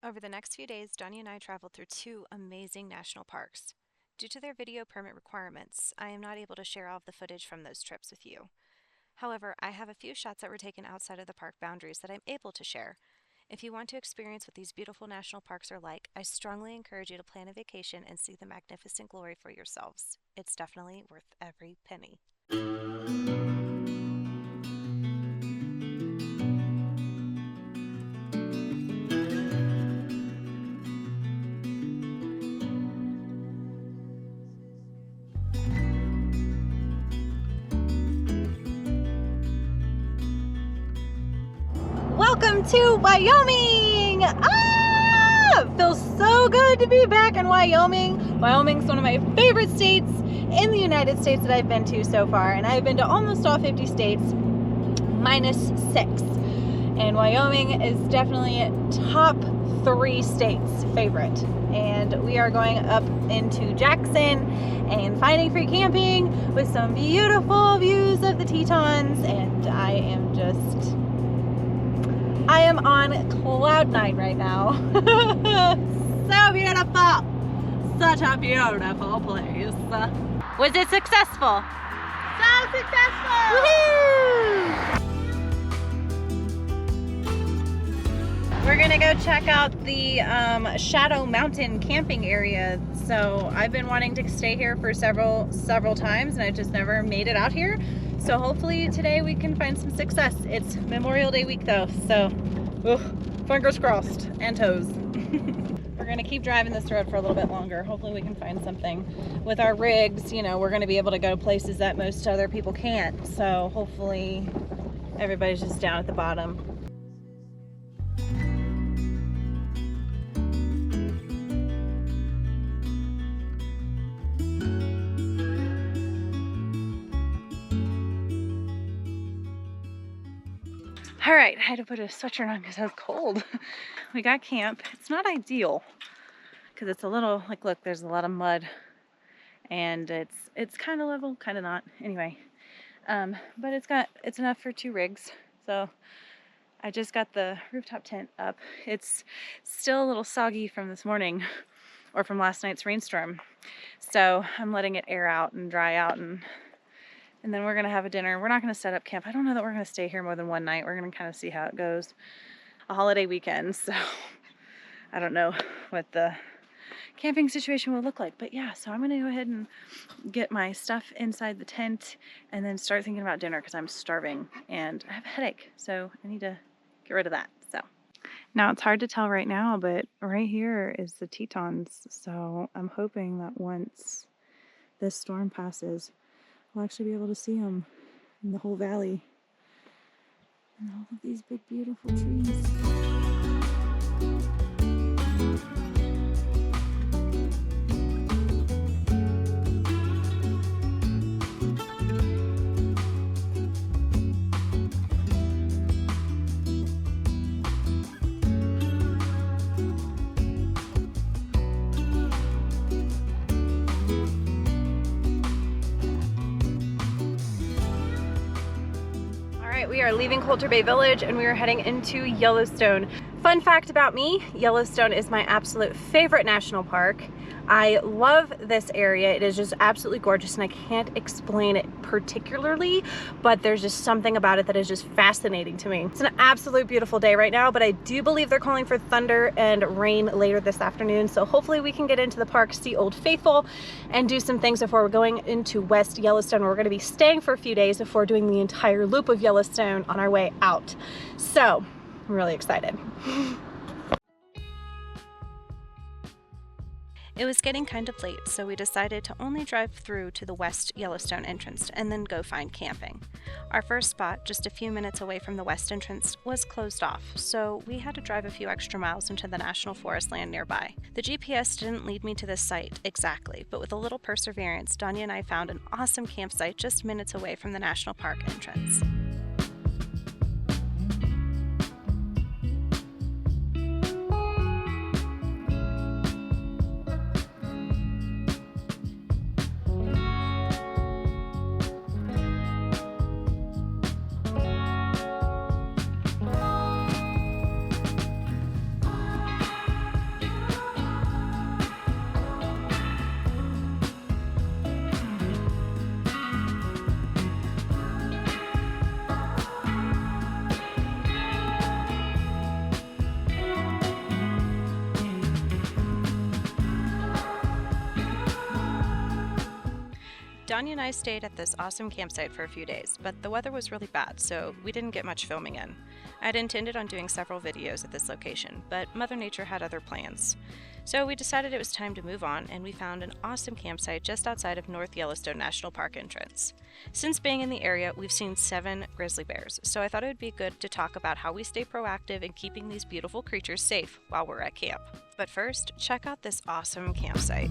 Over the next few days, Donnie and I traveled through two amazing national parks. Due to their video permit requirements, I am not able to share all of the footage from those trips with you. However, I have a few shots that were taken outside of the park boundaries that I'm able to share. If you want to experience what these beautiful national parks are like, I strongly encourage you to plan a vacation and see the magnificent glory for yourselves. It's definitely worth every penny. Welcome to Wyoming! It feels so good to be back in Wyoming. Wyoming's one of my favorite states in the United States that I've been to so far, and I've been to almost all 50 states, minus 6. And Wyoming is definitely top 3 states favorite. And we are going up into Jackson and finding free camping with some beautiful views of the Tetons, and I am on cloud 9 right now. So beautiful. Such a beautiful place. Was it successful? So successful! Woohoo! We're gonna go check out the Shadow Mountain camping area. So I've been wanting to stay here for several times, and I just never made it out here. So hopefully today we can find some success. It's Memorial Day week though, so fingers crossed and toes. We're gonna keep driving this road for a little bit longer. Hopefully we can find something. With our rigs, you know, we're gonna be able to go places that most other people can't. So hopefully everybody's just down at the bottom. All right, I had to put a sweatshirt on because I was cold. We got camp. It's not ideal because it's a little, like, look, there's a lot of mud and it's kind of level, kind of not. Anyway, but it's enough for 2 rigs. So I just got the rooftop tent up. It's still a little soggy from this morning or from last night's rainstorm. So I'm letting it air out and dry out, and then we're going to have a dinner. We're not going to set up camp. I don't know that we're going to stay here more than one night. We're going to kind of see how it goes. A holiday weekend, so I don't know what the camping situation will look like. But yeah, so I'm going to go ahead and get my stuff inside the tent and then start thinking about dinner because I'm starving and I have a headache. So I need to get rid of that. So now it's hard to tell right now, but right here is the Tetons. So I'm hoping that once this storm passes, we'll actually be able to see them in the whole valley and all of these big beautiful trees. We are leaving Coulter Bay Village and we are heading into Yellowstone. Fun fact about me, Yellowstone is my absolute favorite national park. I love this area. It is just absolutely gorgeous and I can't explain it particularly, but there's just something about it that is just fascinating to me. It's an absolute beautiful day right now, but I do believe they're calling for thunder and rain later this afternoon. So hopefully we can get into the park, see Old Faithful, and do some things before we're going into West Yellowstone. We're going to be staying for a few days before doing the entire loop of Yellowstone on our way out. So I'm really excited. It was getting kind of late, so we decided to only drive through to the West Yellowstone entrance and then go find camping. Our first spot, just a few minutes away from the west entrance, was closed off, so we had to drive a few extra miles into the national forest land nearby. The GPS didn't lead me to this site exactly, but with a little perseverance, Danya and I found an awesome campsite just minutes away from the national park entrance. Danya and I stayed at this awesome campsite for a few days, but the weather was really bad, so we didn't get much filming in. I had intended on doing several videos at this location, but Mother Nature had other plans. So we decided it was time to move on, and we found an awesome campsite just outside of North Yellowstone National Park entrance. Since being in the area, we've seen 7 grizzly bears, so I thought it would be good to talk about how we stay proactive in keeping these beautiful creatures safe while we're at camp. But first, check out this awesome campsite.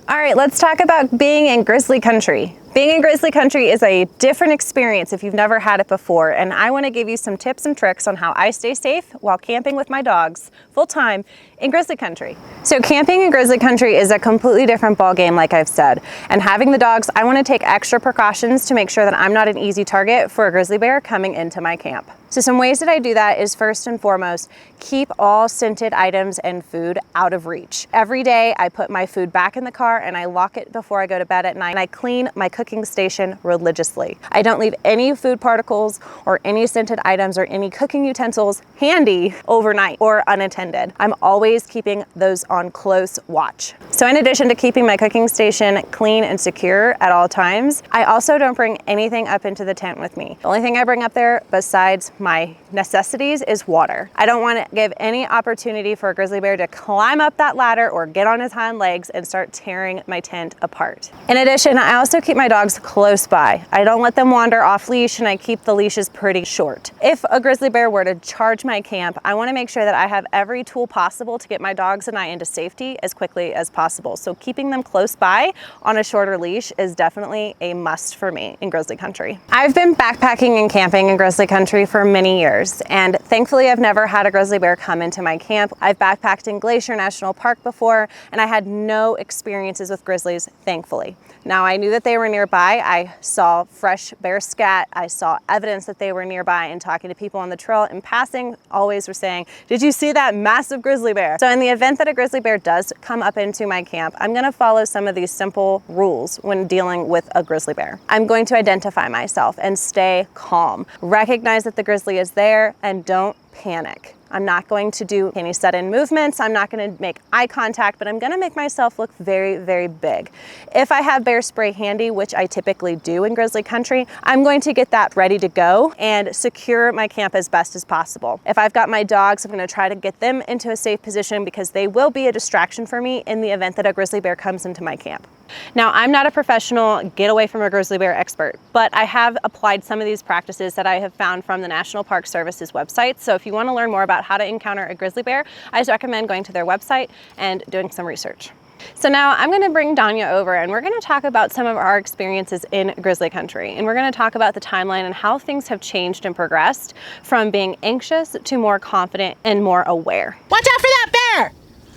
All right, let's talk about being in grizzly country. Being in grizzly country is a different experience if you've never had it before, and I want to give you some tips and tricks on how I stay safe while camping with my dogs full time in grizzly country. So camping in grizzly country is a completely different ball game, like I've said, and having the dogs, I want to take extra precautions to make sure that I'm not an easy target for a grizzly bear coming into my camp. So some ways that I do that is, first and foremost, keep all scented items and food out of reach. Every day I put my food back in the car and I lock it before I go to bed at night, and I clean my cooking station religiously. I don't leave any food particles or any scented items or any cooking utensils handy overnight or unattended. I'm always keeping those on close watch. So in addition to keeping my cooking station clean and secure at all times, I also don't bring anything up into the tent with me. The only thing I bring up there besides my necessities is water. I don't want to give any opportunity for a grizzly bear to climb up that ladder or get on his hind legs and start tearing my tent apart. In addition, I also keep my dogs close by. I don't let them wander off leash, and I keep the leashes pretty short. If a grizzly bear were to charge my camp, I want to make sure that I have every tool possible to get my dogs and I into safety as quickly as possible. So keeping them close by on a shorter leash is definitely a must for me in grizzly country. I've been backpacking and camping in grizzly country for many years, and thankfully I've never had a grizzly bear come into my camp. I've backpacked in Glacier National Park before, and I had no experiences with grizzlies, thankfully. Now, I knew that they were nearby. I saw fresh bear scat. I saw evidence that they were nearby, and talking to people on the trail in passing always were saying, "Did you see that massive grizzly bear?" So in the event that a grizzly bear does come up into my camp, I'm gonna follow some of these simple rules when dealing with a grizzly bear. I'm going to identify myself and stay calm. Recognize that the grizzly is there and don't panic. I'm not going to do any sudden movements. I'm not going to make eye contact, but I'm going to make myself look very, very big. If I have bear spray handy, which I typically do in grizzly country, I'm going to get that ready to go and secure my camp as best as possible. If I've got my dogs, I'm going to try to get them into a safe position because they will be a distraction for me in the event that a grizzly bear comes into my camp. Now, I'm not a professional get away from a grizzly bear expert, but I have applied some of these practices that I have found from the National Park Service's website. So if you want to learn more about how to encounter a grizzly bear, I just recommend going to their website and doing some research. So now I'm going to bring Danya over, and we're going to talk about some of our experiences in grizzly country. And we're going to talk about the timeline and how things have changed and progressed from being anxious to more confident and more aware. Watch out for that bear!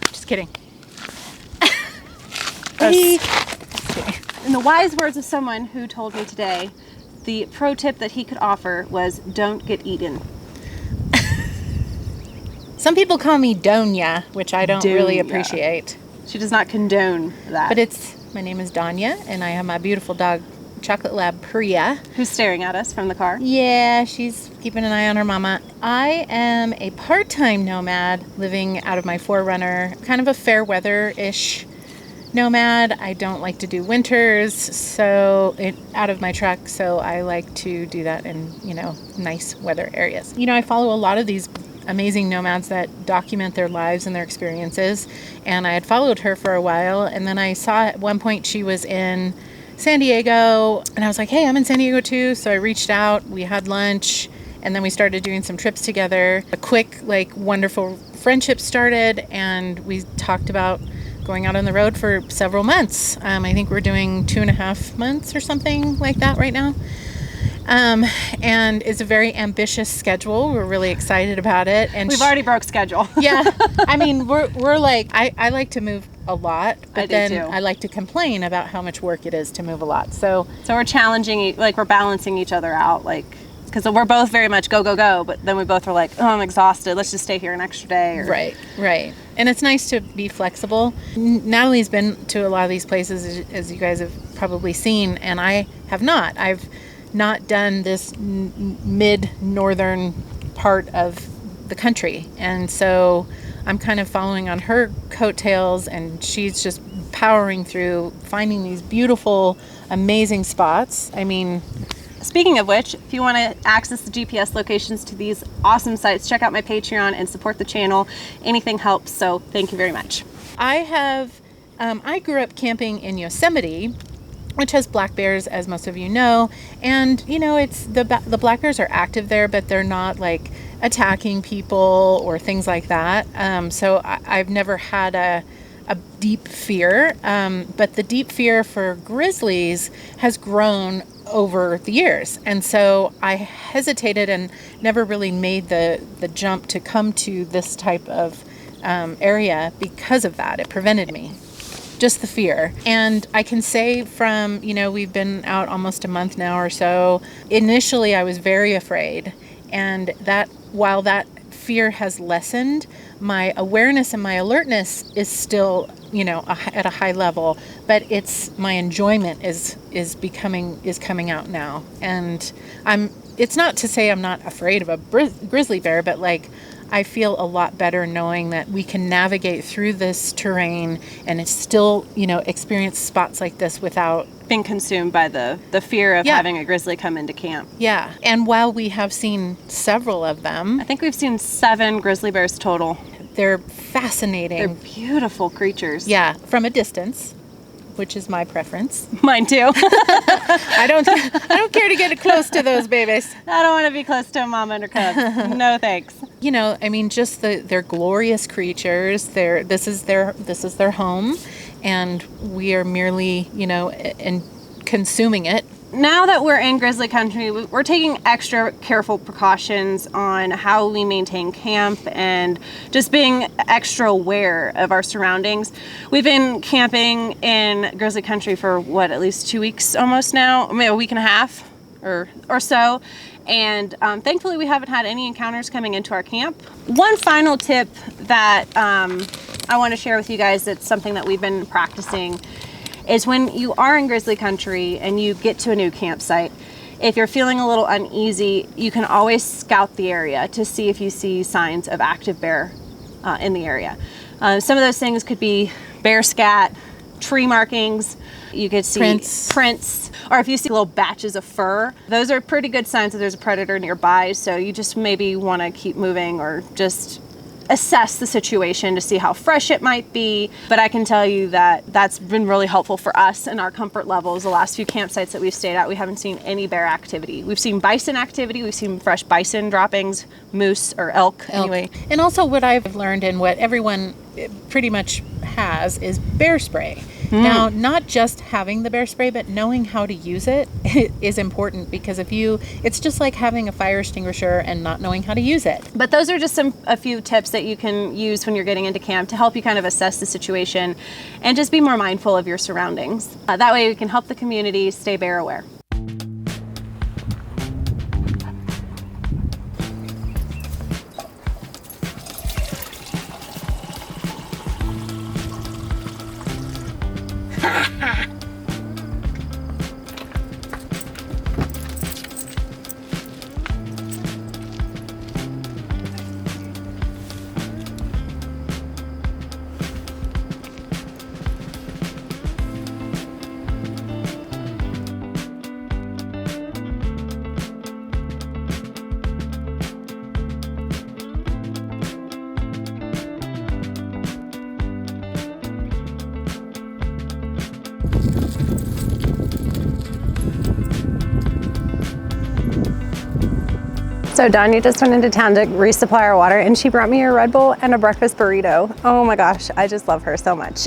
Just kidding. In the wise words of someone who told me today, the pro tip that he could offer was don't get eaten. Some people call me Donya, which I don't really appreciate. She does not condone that. But my name is Danya, and I have my beautiful dog, Chocolate Lab Priya. Who's staring at us from the car? Yeah, she's keeping an eye on her mama. I am a part-time nomad living out of my 4Runner, kind of a fair weather-ish nomad. I don't like to do winters out of my truck, so I like to do that in, nice weather areas. I follow a lot of these amazing nomads that document their lives and their experiences, and I had followed her for a while, and then I saw at one point she was in San Diego, and I was like, hey, I'm in San Diego too. So I reached out, we had lunch, and then we started doing some trips together. A quick, wonderful friendship started, and we talked about going out on the road for several months. I think we're doing 2.5 months or something like that right now. And it's a very ambitious schedule. We're really excited about it. And We've already broke schedule. yeah. I mean, we're like, I like to move a lot, but I do then too. I like to complain about how much work it is to move a lot. So we're challenging, like we're balancing each other out, like, because we're both very much go, go, go, but then we both are like, oh, I'm exhausted. Let's just stay here an extra day. Or... Right. And it's nice to be flexible. Natalie's been to a lot of these places, as you guys have probably seen, and I have not. I've not done this mid-northern part of the country. And so I'm kind of following on her coattails, and she's just powering through, finding these beautiful, amazing spots. I mean, speaking of which, if you want to access the GPS locations to these awesome sites, check out my Patreon and support the channel. Anything helps, so thank you very much. I grew up camping in Yosemite, which has black bears, as most of you know, and it's the black bears are active there, but they're not like attacking people or things like that. So I've never had a deep fear, but the deep fear for grizzlies has grown over the years, and so I hesitated and never really made the jump to come to this type of area because of that. It prevented me. Just the fear. And I can say from, we've been out almost a month now or so. Initially, I was very afraid. And that while that fear has lessened, my awareness and my alertness is still, at a high level. But my enjoyment is coming out now. And it's not to say I'm not afraid of a grizzly bear, but like, I feel a lot better knowing that we can navigate through this terrain and it's still, experience spots like this without being consumed by the fear of having a grizzly come into camp. Yeah. And while we have seen several of them, I think we've seen 7 grizzly bears total. They're fascinating. They're beautiful creatures. Yeah. From a distance, which is my preference. Mine too. I don't care to get close to those babies. I don't want to be close to a mama and her cubs. No thanks. Just they're glorious creatures. This is their home, and we are merely, consuming it. Now that we're in grizzly country, we're taking extra careful precautions on how we maintain camp and just being extra aware of our surroundings. We've been camping in grizzly country for at least 2 weeks almost now. I mean, a week and a half or so. And thankfully we haven't had any encounters coming into our camp. One final tip that I want to share with you guys, that's something that we've been practicing, is when you are in grizzly country and you get to a new campsite, if you're feeling a little uneasy, you can always scout the area to see if you see signs of active bear in the area. Some of those things could be bear scat, tree markings, you could see prints, or if you see little batches of fur. Those are pretty good signs that there's a predator nearby, so you just maybe want to keep moving or just assess the situation to see how fresh it might be. But I can tell you that that's been really helpful for us and our comfort levels. The last few campsites that we've stayed at, we haven't seen any bear activity. We've seen bison activity, we've seen fresh bison droppings, moose or elk. Anyway. And also what I've learned and what everyone pretty much has is bear spray. Now, not just having the bear spray, but knowing how to use it is important, because it's just like having a fire extinguisher and not knowing how to use it. But those are just a few tips that you can use when you're getting into camp to help you kind of assess the situation and just be more mindful of your surroundings. That way we can help the community stay bear aware. So Danya just went into town to resupply our water and she brought me a Red Bull and a breakfast burrito. Oh my gosh, I just love her so much.